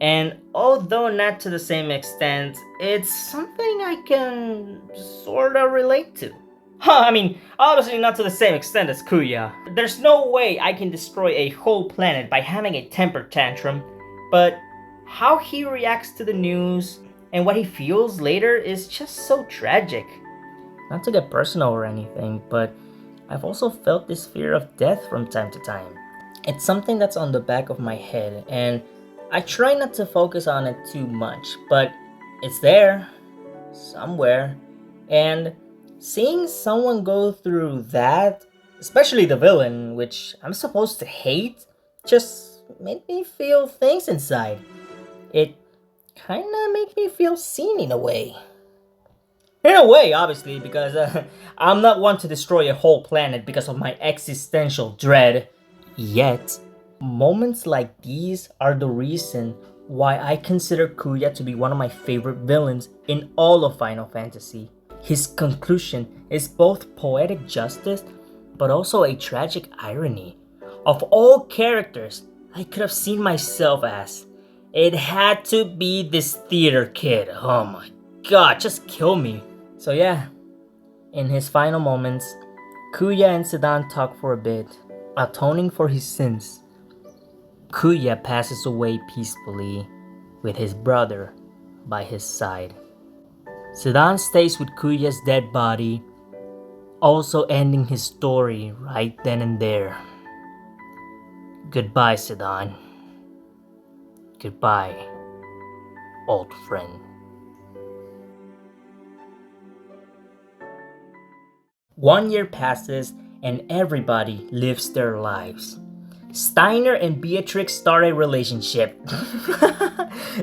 And although not to the same extent, it's something I can sorta relate to. I mean, obviously not to the same extent as Kuya. There's no way I can destroy a whole planet by having a temper tantrum, but how he reacts to the news and what he feels later is just so tragic. Not to get personal or anything, but I've also felt this fear of death from time to time. It's something that's on the back of my head, and I try not to focus on it too much, but it's there, somewhere. And seeing someone go through that, especially the villain, which I'm supposed to hate, just made me feel things inside. It kinda made me feel seen in a way. In a way, obviously, because I'm not one to destroy a whole planet because of my existential dread. Yet, moments like these are the reason why I consider Kuya to be one of my favorite villains in all of Final Fantasy. His conclusion is both poetic justice, but also a tragic irony. Of all characters I could have seen myself as, it had to be this theater kid. Oh my god, just kill me. So yeah, in his final moments, Kuya and Sedan talk for a bit, atoning for his sins. Kuya passes away peacefully, with his brother by his side. Sedan stays with Kuya's dead body, also ending his story right then and there. Goodbye, Sedan. Goodbye, old friend. 1 year passes and everybody lives their lives. Steiner and Beatrix start a relationship.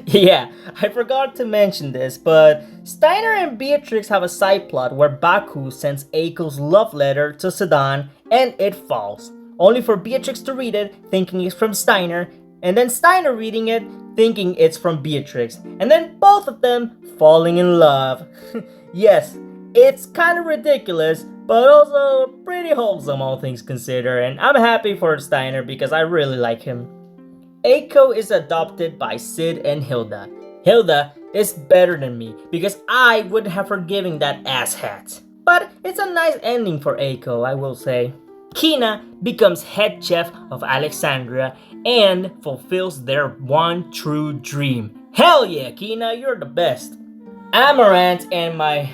Yeah, I forgot to mention this, but Steiner and Beatrix have a side plot where Baku sends Eiko's love letter to Sedan and it falls, only for Beatrix to read it thinking it's from Steiner, and then Steiner reading it thinking it's from Beatrix, and then both of them falling in love. Yes, it's kind of ridiculous, but also pretty wholesome all things considered, and I'm happy for Steiner because I really like him. Eiko is adopted by Sid and Hilda. Hilda is better than me because I would have forgiven that asshat. But it's a nice ending for Eiko, I will say. Kina becomes head chef of Alexandria and fulfills their one true dream. Hell yeah, Kina, you're the best. Amaranth and my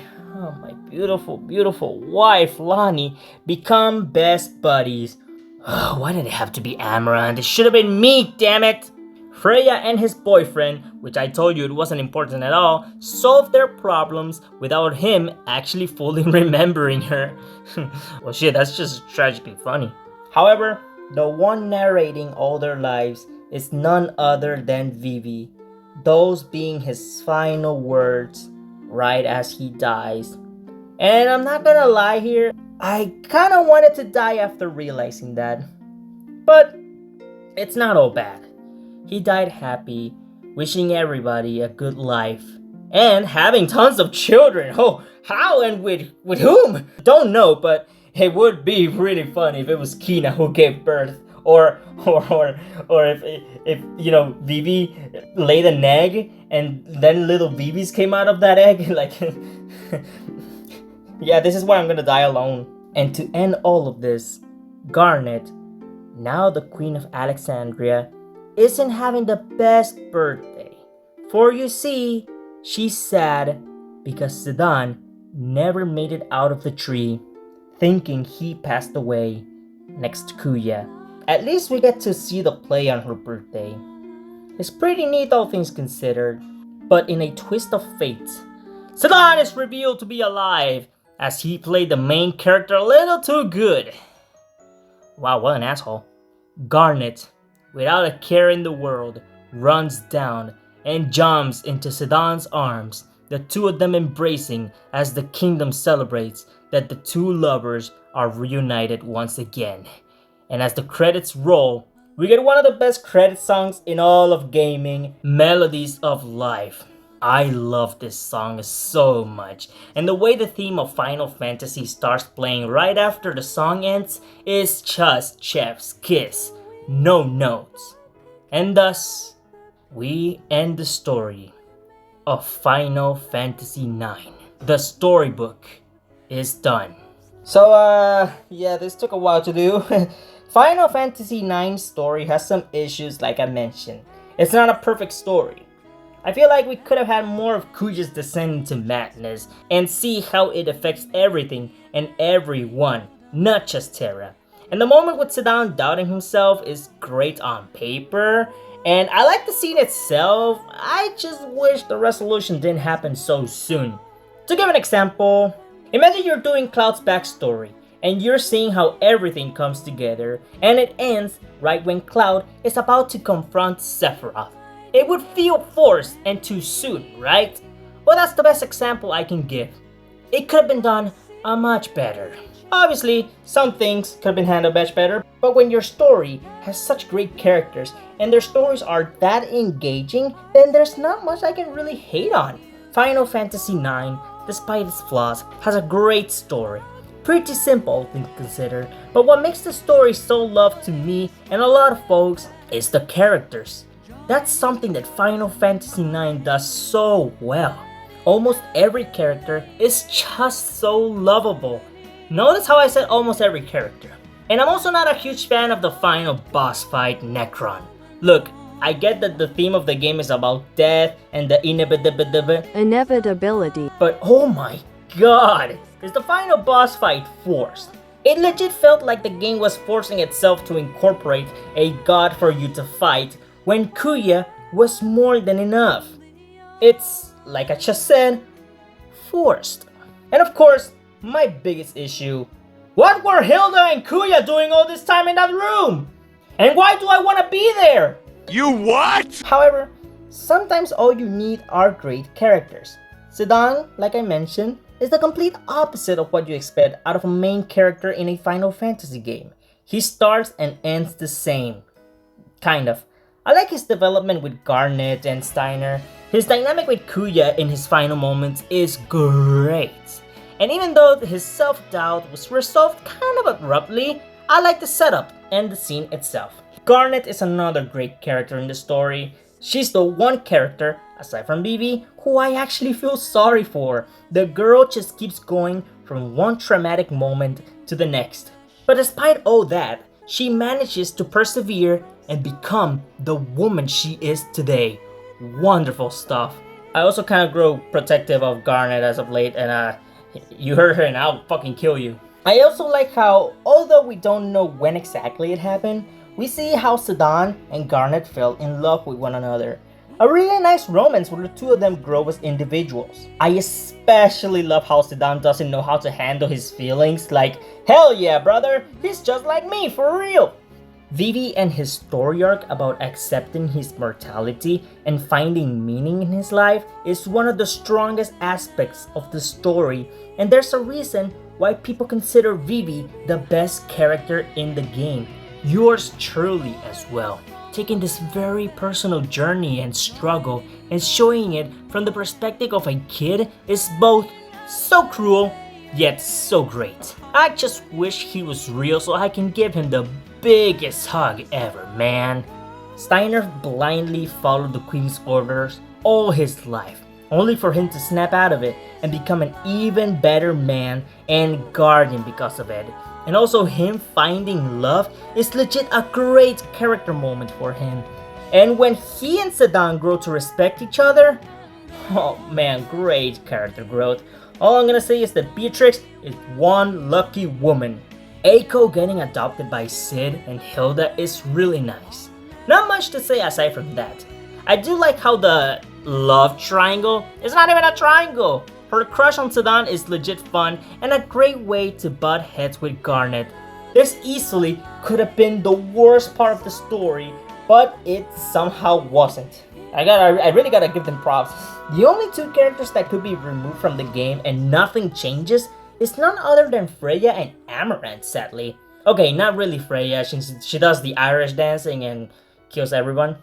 beautiful wife, Lonnie, become best buddies. Why did it have to be Amaranth? It should have been me, damn it! Freya and his boyfriend, which I told you it wasn't important at all, solve their problems without him actually fully remembering her. Well shit, that's just tragically funny. However, the one narrating all their lives is none other than Vivi, those being his final words right as he dies. And I'm not gonna lie here, I kinda wanted to die after realizing that. But it's not all bad. He died happy, wishing everybody a good life, and having tons of children. Oh, how and with whom? Don't know, but it would be really fun if it was Kina who gave birth. Or if you know, Vivi laid an egg and then little Vivis came out of that egg. Like, yeah, this is why I'm gonna die alone. And to end all of this, Garnet, now the Queen of Alexandria, isn't having the best birthday. For you see, she's sad because Sedan never made it out of the tree, thinking he passed away next to Kuya. At least we get to see the play on her birthday. It's pretty neat all things considered. But in a twist of fate, Sedan is revealed to be alive as he played the main character a little too good. Wow, what an asshole. Garnet, without a care in the world, runs down and jumps into Sedan's arms, the two of them embracing as the kingdom celebrates that the two lovers are reunited once again. And as the credits roll, we get one of the best credit songs in all of gaming, Melodies of Life. I love this song so much, and the way the theme of Final Fantasy starts playing right after the song ends is just chef's kiss, no notes. And thus, we end the story of Final Fantasy IX. The storybook is done. So yeah, this took a while to do. Final Fantasy IX's story has some issues like I mentioned. It's not a perfect story. I feel like we could have had more of Kuja's descent into madness and see how it affects everything and everyone, not just Terra. And the moment with Sedan doubting himself is great on paper, And I like the scene itself, I just wish the resolution didn't happen so soon. To give an example, imagine you're doing Cloud's backstory, and you're seeing how everything comes together, and it ends right when Cloud is about to confront Sephiroth. It would feel forced and too soon, right? Well, that's the best example I can give. It could have been done much better. Obviously, some things could have been handled much better, but when your story has such great characters and their stories are that engaging, then there's not much I can really hate on. Final Fantasy IX, despite its flaws, has a great story. Pretty simple thing to consider, but what makes the story so loved to me and a lot of folks is the characters. That's something that Final Fantasy IX does so well. Almost every character is just so lovable. Notice how I said almost every character. And I'm also not a huge fan of the final boss fight, Necron. Look, I get that the theme of the game is about death and the inevitability. but oh my god, is the final boss fight forced? It legit felt like the game was forcing itself to incorporate a god for you to fight when Kuya was more than enough. It's, like I just said, forced. And of course, my biggest issue, what were Hilda and Kuya doing all this time in that room? And why do I want to be there? You what? However, sometimes all you need are great characters. Zidane, like I mentioned, is the complete opposite of what you expect out of a main character in a Final Fantasy game. He starts and ends the same. Kind of. I like his development with Garnet and Steiner. His dynamic with Kuya in his final moments is great. And even though his self-doubt was resolved kind of abruptly, I like the setup and the scene itself. Garnet is another great character in the story. She's the one character, aside from Vivi, who I actually feel sorry for. The girl just keeps going from one traumatic moment to the next. But despite all that, she manages to persevere and become the woman she is today. Wonderful stuff. I also kind of grow protective of Garnet as of late, and you hurt her and I'll fucking kill you. I also like how, although we don't know when exactly it happened, we see how Zidane and Garnet fell in love with one another. A really nice romance where the two of them grow as individuals. I especially love how Zidane doesn't know how to handle his feelings, like, hell yeah brother, he's just like me for real. Vivi and his story arc about accepting his mortality and finding meaning in his life is one of the strongest aspects of the story, and there's a reason why people consider Vivi the best character in the game. Yours truly as well. Taking this very personal journey and struggle and showing it from the perspective of a kid is both so cruel yet so great. I just wish he was real so I can give him the biggest hug ever, man. Steiner blindly followed the Queen's orders all his life, only for him to snap out of it and become an even better man and guardian because of it. And also him finding love is legit a great character moment for him. And when he and Zidane grow to respect each other, oh man, great character growth. All I'm gonna say is that Beatrix is one lucky woman. Eiko getting adopted by Sid and Hilda is really nice. Not much to say aside from that. I do like how the love triangle is not even a triangle. Her crush on Zidane is legit fun and a great way to butt heads with Garnet. This easily could have been the worst part of the story, but it somehow wasn't. I really gotta give them props. The only two characters that could be removed from the game and nothing changes is none other than Freya and Amaranth, sadly. Okay, not really Freya, since she does the Irish dancing and kills everyone.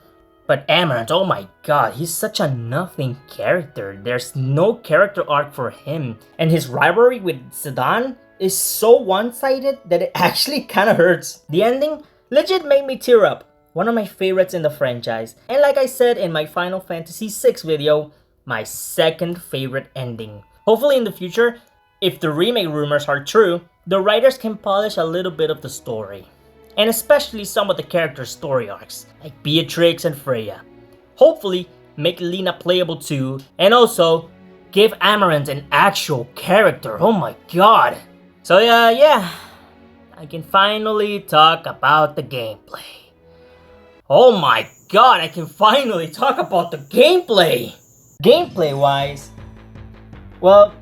But Amaranth, oh my god, he's such a nothing character. There's no character arc for him. And his rivalry with Zidane is so one-sided that it actually kinda hurts. The ending legit made me tear up. One of my favorites in the franchise. And like I said in my Final Fantasy VI video, my second favorite ending. Hopefully in the future, if the remake rumors are true, the writers can polish a little bit of the story. And especially some of the characters' story arcs, like Beatrix and Freya. Hopefully, make Lena playable too, and also give Amaranth an actual character, oh my god! So yeah, I can finally talk about the gameplay. Oh my god, I can finally talk about the gameplay! Gameplay-wise, well,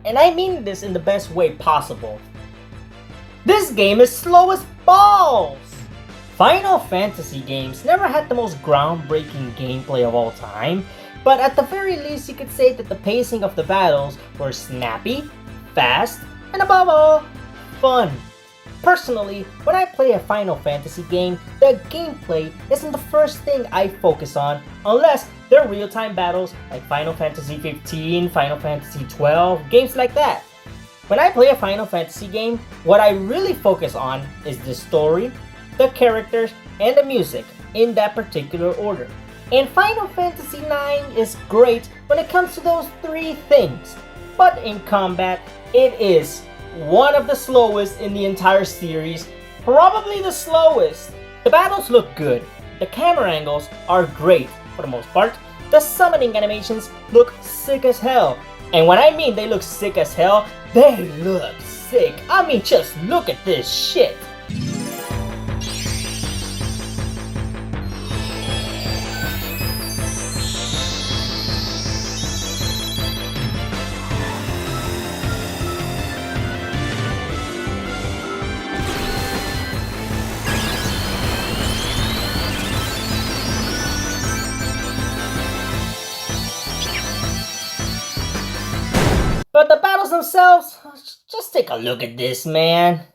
and I mean this in the best way possible, this game is slow as balls! Final Fantasy games never had the most groundbreaking gameplay of all time, but at the very least you could say that the pacing of the battles were snappy, fast, and above all, fun. Personally, when I play a Final Fantasy game, the gameplay isn't the first thing I focus on unless they're real-time battles like Final Fantasy 15, Final Fantasy 12, games like that. When I play a Final Fantasy game, what I really focus on is the story, the characters, and the music in that particular order. And Final Fantasy IX is great when it comes to those three things, but in combat, it is one of the slowest in the entire series, probably the slowest. The battles look good, the camera angles are great for the most part, the summoning animations look sick as hell. And when I mean they look sick as hell, they look sick. I mean, just look at this shit. But the battles themselves, just take a look at this, man.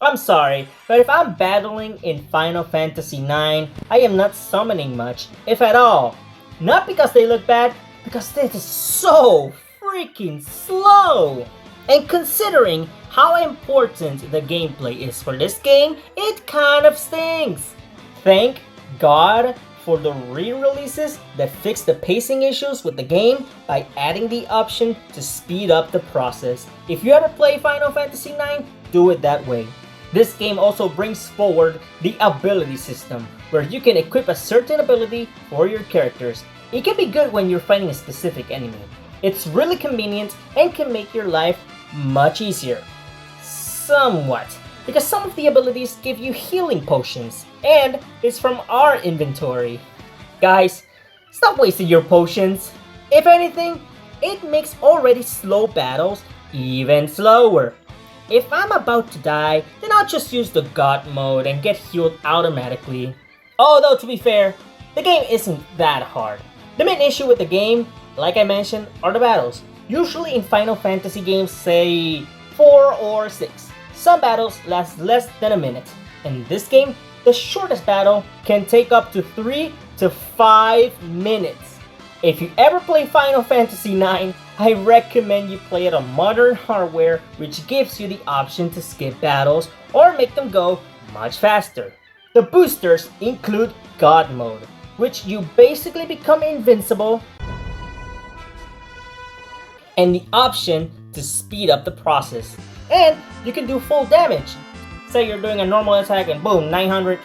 I'm sorry, but if I'm battling in Final Fantasy IX, I am not summoning much, if at all. Not because they look bad, because they're just so freaking slow! And considering how important the gameplay is for this game, it kind of stings. Thank God for the re-releases that fix the pacing issues with the game by adding the option to speed up the process. If you ever play Final Fantasy IX, do it that way. This game also brings forward the ability system, where you can equip a certain ability for your characters. It can be good when you're fighting a specific enemy. It's really convenient and can make your life much easier. Somewhat. Because some of the abilities give you healing potions, and it's from our inventory. Guys, stop wasting your potions. If anything, it makes already slow battles even slower. If I'm about to die, then I'll just use the God mode and get healed automatically. Although to be fair, the game isn't that hard. The main issue with the game, like I mentioned, are the battles. Usually in Final Fantasy games, say 4 or 6. Some battles last less than a minute. In this game, the shortest battle can take up to 3 to 5 minutes. If you ever play Final Fantasy IX, I recommend you play it on modern hardware, which gives you the option to skip battles or make them go much faster. The boosters include God Mode, which you basically become invincible, and the option to speed up the process. And you can do full damage. Say you're doing a normal attack and boom, 900,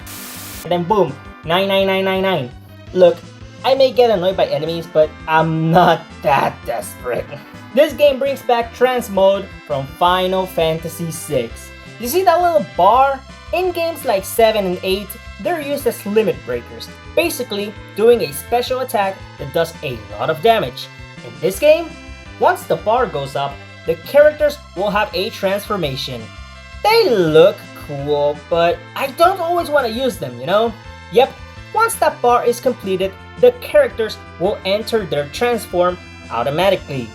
and then boom, 99999. Look, I may get annoyed by enemies, but I'm not that desperate. This game brings back trance mode from Final Fantasy VI. You see that little bar? In games like 7 and 8, they're used as limit breakers, basically doing a special attack that does a lot of damage. In this game, once the bar goes up, the characters will have a transformation. They look cool, but I don't always want to use them, you know? Yep, once that bar is completed, the characters will enter their transform automatically.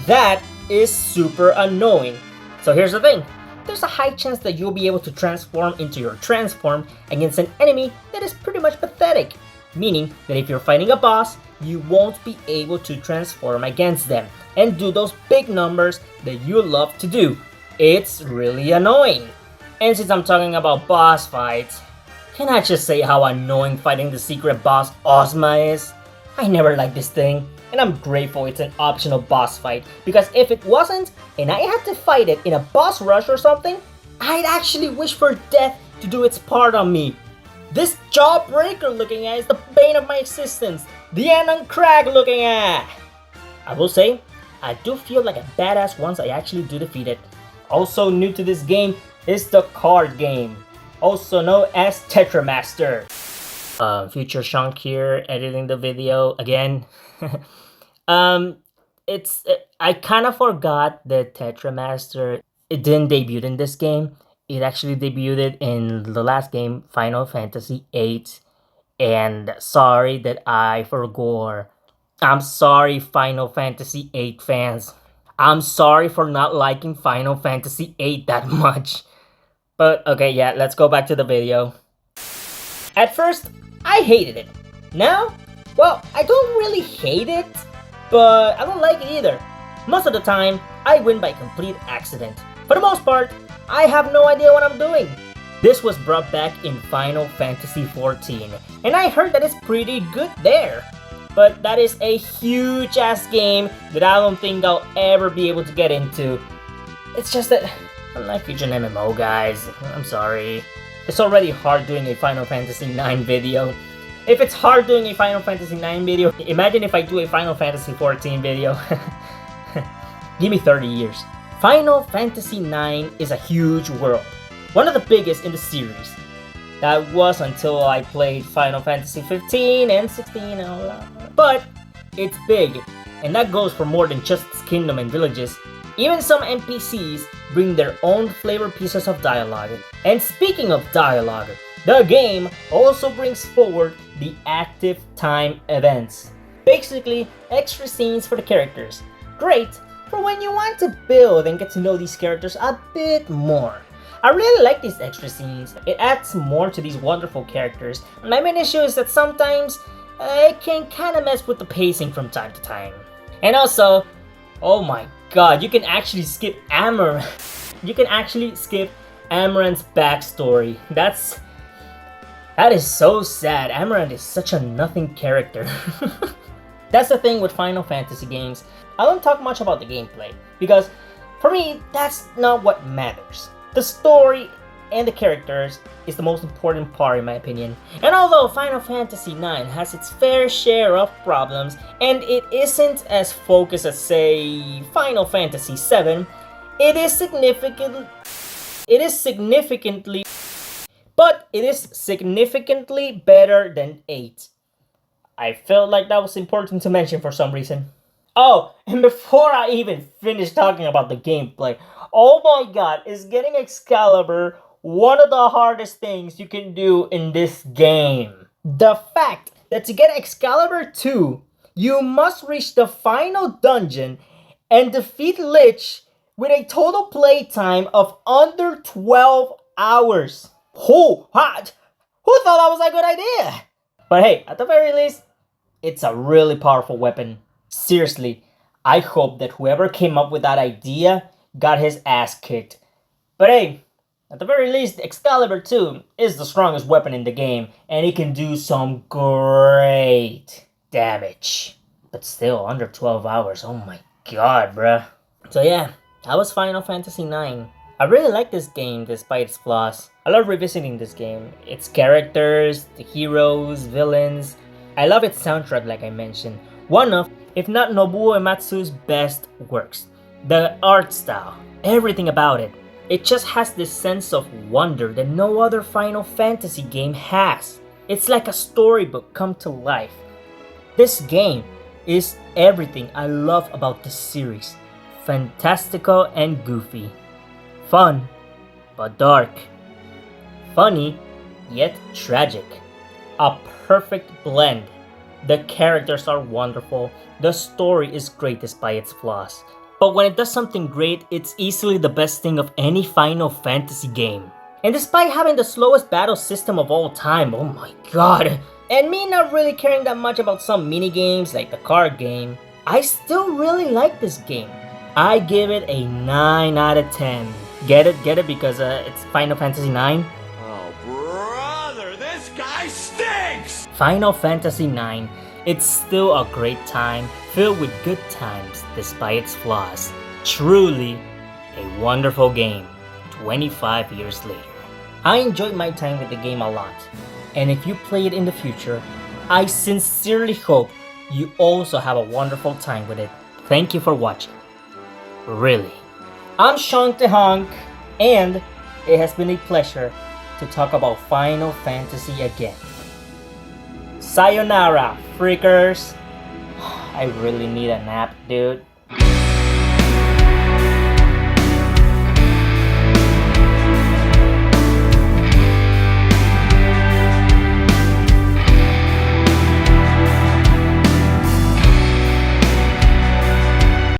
That is super annoying. So here's the thing. There's a high chance that you'll be able to transform into your transform against an enemy that is pretty much pathetic. Meaning that if you're fighting a boss, you won't be able to transform against them and do those big numbers that you love to do. It's really annoying. And since I'm talking about boss fights, can I just say how annoying fighting the secret boss Ozma is? I never liked this thing, and I'm grateful it's an optional boss fight, because if it wasn't, and I had to fight it in a boss rush or something, I'd actually wish for death to do its part on me. This jawbreaker looking at is the bane of my existence, the Anon Crag looking at. I will say, I do feel like a badass once I actually do defeat it. Also new to this game is the card game, also known as Tetramaster. Future Shunk here, editing the video again. I kind of forgot that Tetramaster, it didn't debut in this game. It actually debuted in the last game, Final Fantasy VIII. And sorry that I forgot. I'm sorry, Final Fantasy VIII fans. I'm sorry for not liking Final Fantasy VIII that much. But okay, yeah, let's go back to the video. At first, I hated it. Now, well, I don't really hate it, but I don't like it either. Most of the time, I win by complete accident. For the most part, I have no idea what I'm doing. This was brought back in Final Fantasy XIV, and I heard that it's pretty good there. But that is a huge ass game that I don't think I'll ever be able to get into. It's just that I'm not featuring MMO, guys. I'm sorry. It's already hard doing a Final Fantasy IX video. If it's hard doing a Final Fantasy IX video, imagine if I do a Final Fantasy XIV video. Give me 30 years. Final Fantasy IX is a huge world. One of the biggest in the series. That was until I played Final Fantasy 15 and 16 and all that. But it's big, and that goes for more than just its kingdom and villages. Even some NPCs bring their own flavor pieces of dialogue. And speaking of dialogue, the game also brings forward the active time events. Basically, extra scenes for the characters. Great for when you want to build and get to know these characters a bit more. I really like these extra scenes. It adds more to these wonderful characters. My main issue is that sometimes it can kind of mess with the pacing from time to time. And also, oh my god, you can actually skip Amaranth. You can actually skip Amaranth's backstory. That is so sad. Amaranth is such a nothing character. That's the thing with Final Fantasy games. I don't talk much about the gameplay, because for me, that's not what matters. The story and the characters is the most important part in my opinion. And although Final Fantasy IX has its fair share of problems, and it isn't as focused as, say, Final Fantasy VII, it is significantly better than 8. I felt like that was important to mention for some reason. Oh, and before I even finish talking about the gameplay, oh my god, is getting Excalibur one of the hardest things you can do in this game. The fact that to get Excalibur 2, you must reach the final dungeon and defeat Lich with a total playtime of under 12 hours. Who thought that was a good idea? But hey, at the very least, it's a really powerful weapon. Seriously, I hope that whoever came up with that idea got his ass kicked. But hey, at the very least, Excalibur 2 is the strongest weapon in the game, and it can do some great damage. But still, under 12 hours, oh my god, bruh. So yeah, that was Final Fantasy IX. I really like this game despite its flaws. I love revisiting this game. Its characters, the heroes, villains. I love its soundtrack like I mentioned. One of, if not Nobuo Uematsu's best works. The art style, everything about it. It just has this sense of wonder that no other Final Fantasy game has. It's like a storybook come to life. This game is everything I love about this series. Fantastical and goofy. Fun, but dark. Funny, yet tragic. A perfect blend. The characters are wonderful. The story is great despite its flaws. But when it does something great, it's easily the best thing of any Final Fantasy game. And despite having the slowest battle system of all time, oh my god, and me not really caring that much about some minigames like the card game, I still really like this game. I give it a 9 out of 10. Get it? Because it's Final Fantasy IX? Oh, brother, this guy stinks! Final Fantasy IX, it's still a great time, filled with good times despite its flaws. Truly a wonderful game, 25 years later. I enjoyed my time with the game a lot, and if you play it in the future, I sincerely hope you also have a wonderful time with it. Thank you for watching. Really. I'm Sean Tehonk, and it has been a pleasure to talk about Final Fantasy again. Sayonara, freakers. I really need a nap, dude.